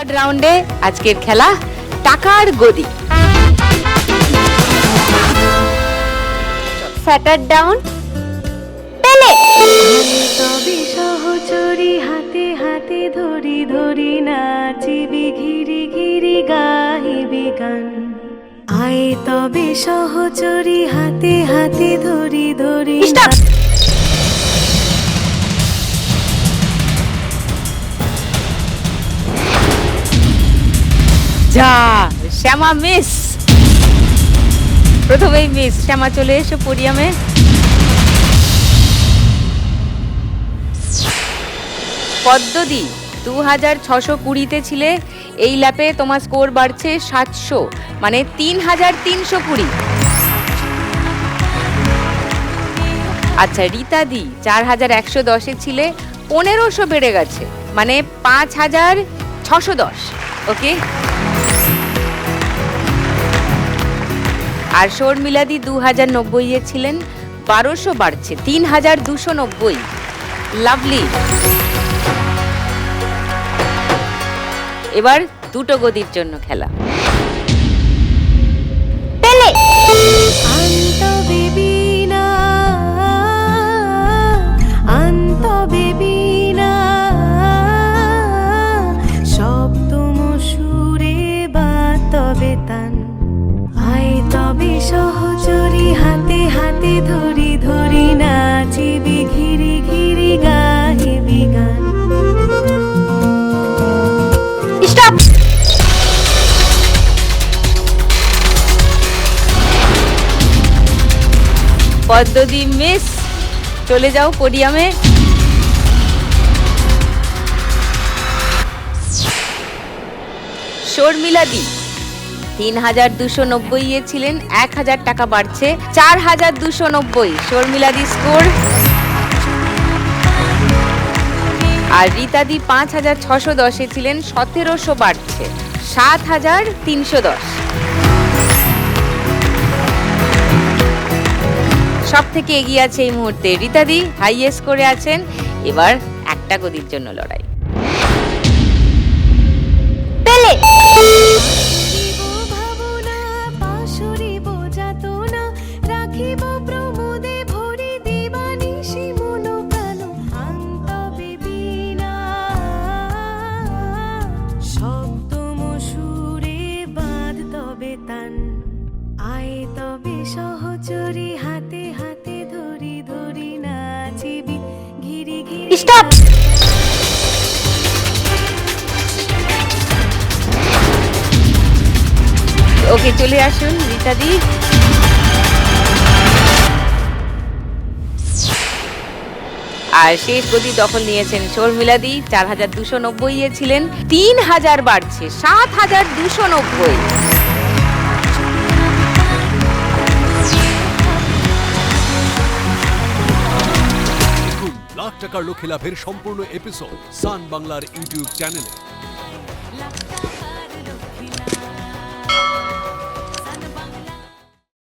Third রাউন্ডে আজকের খেলা টাকার গদি। স্যাটার ডাউন পেলে। তবে সহচরি হাতে হাতে ধরি ধরি নাচিবি ঘিরি ঘিরি গাহিবি গান। আয় তবে সহচরি হাতে হাতে ধরি ধরি। যা শ্যামা মিস, প্রথমেই মিস। শ্যামা চলে এসো পোডিয়ামে। পদ্মদি 2620-তে ছিলে, এই ল্যাপে তোমার স্কোর বাড়ছে 700, মানে 3320। আচ্ছা রীতাদি 4110-এ ছিলে, 1500 বেড়ে গেছে, মানে 5610। ওকে। আর শর্মিলাদি 2090-এ ছিলেন, 1200 বাড়ছে, 3290। লাভলি। এবার দুটো গদির জন্য খেলা। পেলে। আন্ত বেবিনা আন্ত বেবিনা সপ্তম সুরে বা তবে তান। আয় তবে সহচরি হাতে হাতে ধরি ধরি নাচিবি ঘিরি ঘিরি গাহিবি গান। স্টপ। পদ্মদি মিস, চলে যাও পোডিয়ামে। শর্মিলাদি 3290-এ ছিলেন, 1000 টাকা বাড়ছে, 4290। শর্মিলাদি স্কোর। আর রীতাদি 5610-এ ছিলেন, 1700 বাড়ছে, 7310। সব থেকে এগিয়ে আছে এই মুহূর্তে রীতাদি, হাইয়েস্ট করে আছেন। এবার একটা গদির জন্য লড়াই। পেলে। সপ্তম সুরে বাঁধ তবে তান। আয় তবে সহচরি হাতে হাতে ধরি ধরি নাচিবি ঘিরি ঘিরি। স্টপ। ওকে চলে আসুন রীতাদি। আর শেষ গদি দখল নিয়েছেন শর্মিলাদি, 4290-এ ছিলেন, 3000 বাড়ছে, 7290। লাখ টাকার লক্ষ্যে লাভের সম্পূর্ণ এপিসোড সান বাংলার ইউটিউব চ্যানেলে।